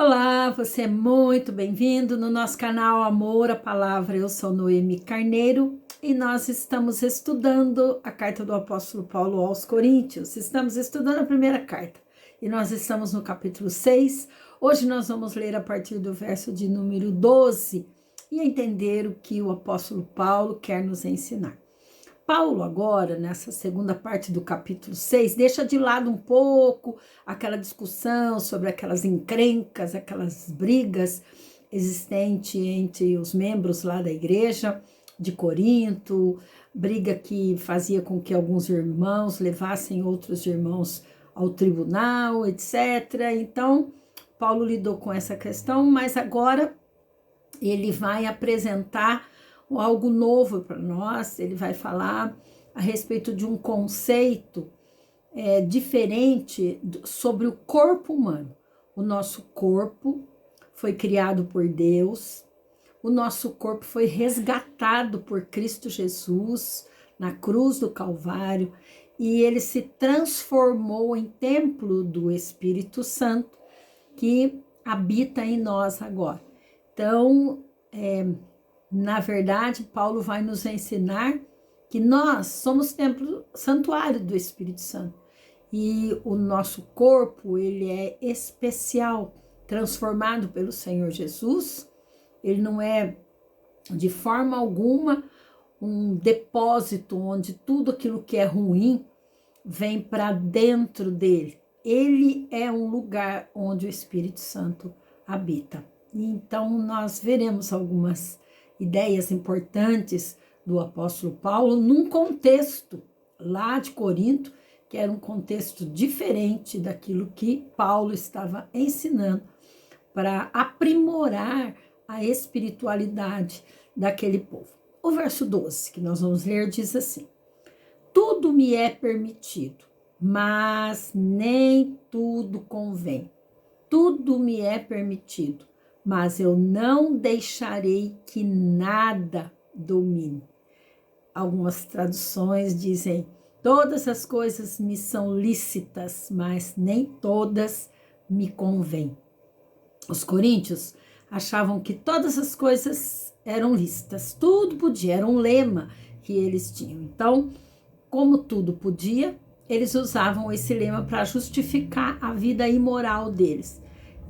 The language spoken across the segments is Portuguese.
Olá, você é muito bem-vindo no nosso canal Amor à Palavra. Eu sou Noemi Carneiro e nós estamos estudando a carta do apóstolo Paulo aos Coríntios. Estamos estudando a primeira carta e nós estamos no capítulo 6. Hoje nós vamos ler a partir do verso de número 12 e entender o que o apóstolo Paulo quer nos ensinar. Paulo agora, nessa segunda parte do capítulo 6, deixa de lado um pouco aquela discussão sobre aquelas encrencas, aquelas brigas existentes entre os membros lá da igreja de Corinto, briga que fazia com que alguns irmãos levassem outros irmãos ao tribunal, etc. Então, Paulo lidou com essa questão, mas agora ele vai apresentar algo novo para nós. Ele vai falar a respeito de um conceito diferente sobre o corpo humano. O nosso corpo foi criado por Deus, o nosso corpo foi resgatado por Cristo Jesus na cruz do Calvário e ele se transformou em templo do Espírito Santo que habita em nós agora. Então, na verdade, Paulo vai nos ensinar que nós somos templo, santuário do Espírito Santo. E o nosso corpo, ele é especial, transformado pelo Senhor Jesus. Ele não é, de forma alguma, um depósito onde tudo aquilo que é ruim vem para dentro dele. Ele é um lugar onde o Espírito Santo habita. Então, nós veremos algumas ideias importantes do apóstolo Paulo num contexto lá de Corinto, que era um contexto diferente daquilo que Paulo estava ensinando para aprimorar a espiritualidade daquele povo. O verso 12, que nós vamos ler, diz assim: tudo me é permitido, mas nem tudo convém. Tudo me é permitido, mas eu não deixarei que nada domine. Algumas traduções dizem: todas as coisas me são lícitas, mas nem todas me convêm. Os coríntios achavam que todas as coisas eram lícitas, tudo podia, era um lema que eles tinham. Então, como tudo podia, eles usavam esse lema para justificar a vida imoral deles.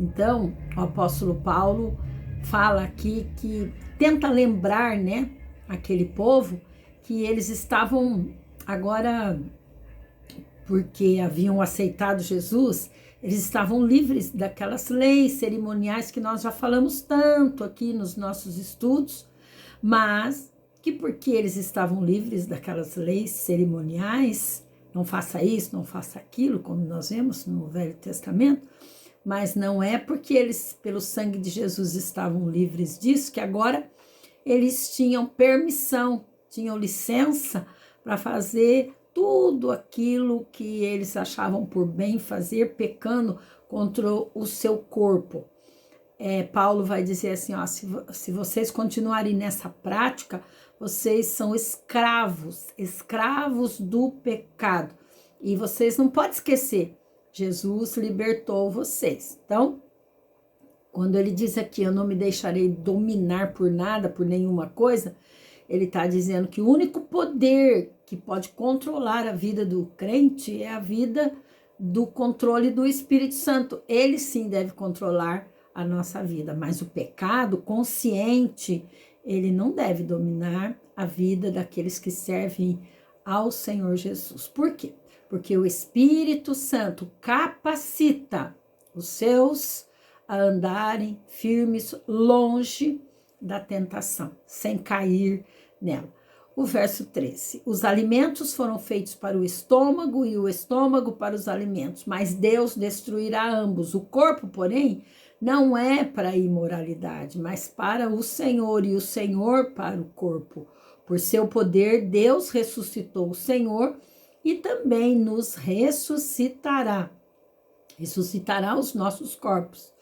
Então, o apóstolo Paulo fala aqui que tenta lembrar, aquele povo que eles estavam agora, porque haviam aceitado Jesus, eles estavam livres daquelas leis cerimoniais que nós já falamos tanto aqui nos nossos estudos, mas que porque eles estavam livres daquelas leis cerimoniais, não faça isso, não faça aquilo, como nós vemos no Velho Testamento, mas não é porque eles, pelo sangue de Jesus, estavam livres disso, que agora eles tinham permissão, tinham licença para fazer tudo aquilo que eles achavam por bem fazer, pecando contra o seu corpo. Paulo vai dizer assim, ó, se vocês continuarem nessa prática, vocês são escravos do pecado. E vocês não podem esquecer, Jesus libertou vocês. Então, quando ele diz aqui, eu não me deixarei dominar por nada, por nenhuma coisa, ele está dizendo que o único poder que pode controlar a vida do crente é a vida do controle do Espírito Santo. Ele sim deve controlar a nossa vida, mas o pecado consciente, ele não deve dominar a vida daqueles que servem ao Senhor Jesus. Por quê? Porque o Espírito Santo capacita os seus a andarem firmes longe da tentação, sem cair nela. O verso 13, os alimentos foram feitos para o estômago e o estômago para os alimentos, mas Deus destruirá ambos. O corpo, porém, não é para a imoralidade, mas para o Senhor, e o Senhor para o corpo. Por seu poder, Deus ressuscitou o Senhor e também nos ressuscitará. Ressuscitará os nossos corpos.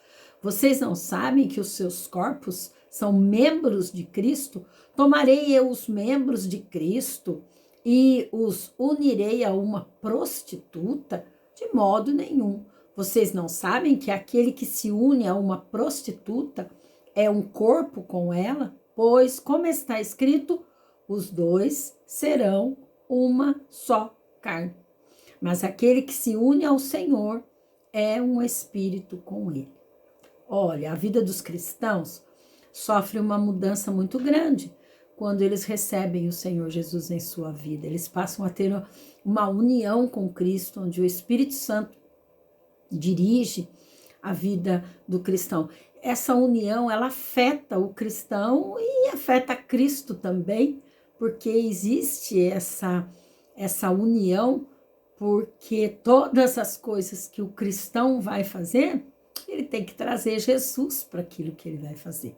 Vocês não sabem que os seus corpos são membros de Cristo? Tomarei eu os membros de Cristo e os unirei a uma prostituta? De modo nenhum. Vocês não sabem que aquele que se une a uma prostituta é um corpo com ela? Pois, como está escrito, os dois serão uma só carne. Mas aquele que se une ao Senhor é um espírito com ele. Olha, a vida dos cristãos sofre uma mudança muito grande quando eles recebem o Senhor Jesus em sua vida. Eles passam a ter uma união com Cristo, onde o Espírito Santo dirige a vida do cristão. Essa união, ela afeta o cristão e afeta Cristo também, porque existe essa união, porque todas as coisas que o cristão vai fazer, ele tem que trazer Jesus para aquilo que ele vai fazer.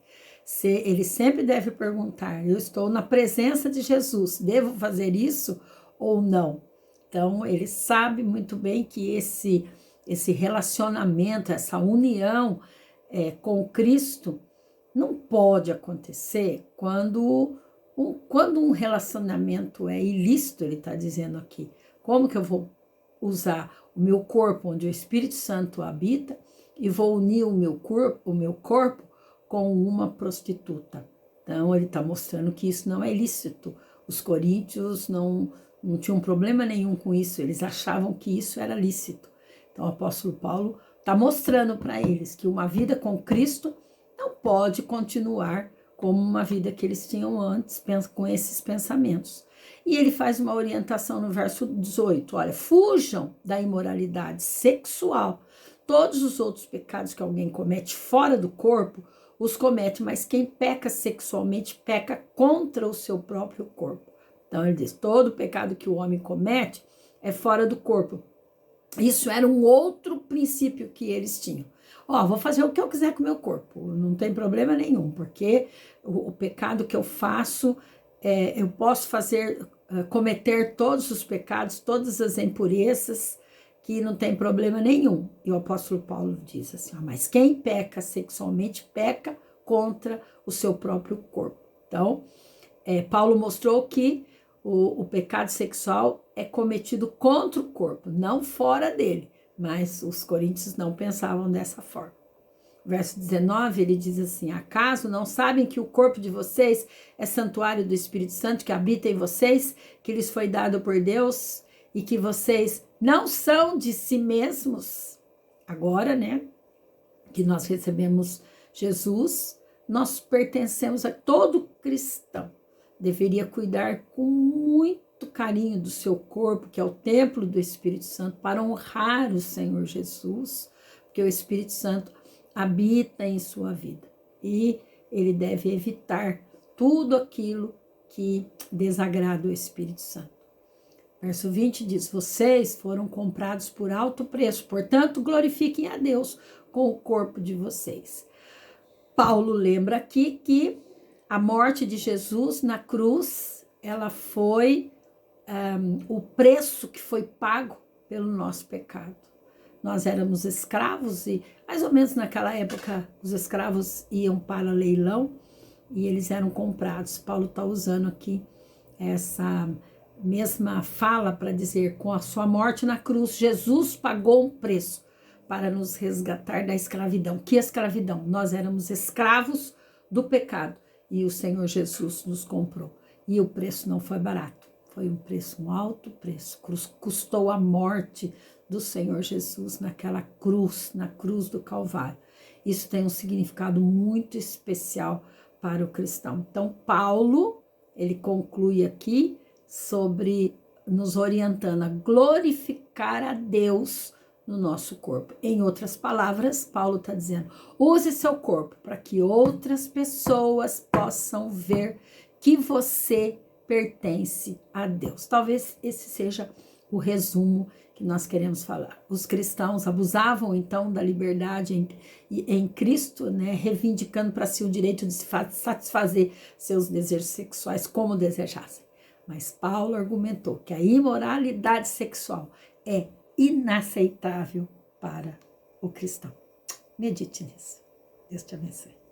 Ele sempre deve perguntar: eu estou na presença de Jesus, devo fazer isso ou não? Então, ele sabe muito bem que esse relacionamento, essa união com Cristo não pode acontecer quando um relacionamento é ilícito, ele está dizendo aqui. Como que eu vou usar o meu corpo, onde o Espírito Santo habita, e vou unir o meu corpo com uma prostituta? Então, ele está mostrando que isso não é ilícito. Os coríntios não tinham problema nenhum com isso, eles achavam que isso era lícito. Então, o apóstolo Paulo está mostrando para eles que uma vida com Cristo não pode continuar como uma vida que eles tinham antes, com esses pensamentos. E ele faz uma orientação no verso 18, olha, fujam da imoralidade sexual. Todos os outros pecados que alguém comete fora do corpo, os comete, mas quem peca sexualmente peca contra o seu próprio corpo. Então ele diz, todo pecado que o homem comete é fora do corpo. Isso era um outro princípio que eles tinham. Vou fazer o que eu quiser com o meu corpo, não tem problema nenhum, porque o pecado que eu faço, eu posso cometer todos os pecados, todas as impurezas, que não tem problema nenhum. E o apóstolo Paulo diz assim, mas quem peca sexualmente peca contra o seu próprio corpo. Então, Paulo mostrou que o pecado sexual é cometido contra o corpo, não fora dele, mas os coríntios não pensavam dessa forma. Verso 19, ele diz assim, acaso não sabem que o corpo de vocês é santuário do Espírito Santo que habita em vocês, que lhes foi dado por Deus e que vocês não são de si mesmos? Agora, que nós recebemos Jesus, nós pertencemos a todo cristão. Deveria cuidar com muito carinho do seu corpo, que é o templo do Espírito Santo, para honrar o Senhor Jesus, porque o Espírito Santo habita em sua vida. E ele deve evitar tudo aquilo que desagrada o Espírito Santo. Verso 20 diz, vocês foram comprados por alto preço, portanto, glorifiquem a Deus com o corpo de vocês. Paulo lembra aqui que a morte de Jesus na cruz, ela foi o preço que foi pago pelo nosso pecado. Nós éramos escravos e, mais ou menos naquela época, os escravos iam para leilão e eles eram comprados. Paulo está usando aqui essa mesma fala para dizer, com a sua morte na cruz, Jesus pagou um preço para nos resgatar da escravidão. Que escravidão? Nós éramos escravos do pecado. E o Senhor Jesus nos comprou. E o preço não foi barato. Foi um preço, um alto preço. Custou a morte do Senhor Jesus naquela cruz, na cruz do Calvário. Isso tem um significado muito especial para o cristão. Então, Paulo, ele conclui aqui sobre nos orientando a glorificar a Deus no nosso corpo. Em outras palavras, Paulo está dizendo, use seu corpo para que outras pessoas possam ver que você pertence a Deus. Talvez esse seja o resumo que nós queremos falar. Os cristãos abusavam então da liberdade em Cristo, reivindicando para si o direito de satisfazer seus desejos sexuais como desejassem. Mas Paulo argumentou que a imoralidade sexual é inaceitável para o cristão. Medite nisso. Deus te abençoe.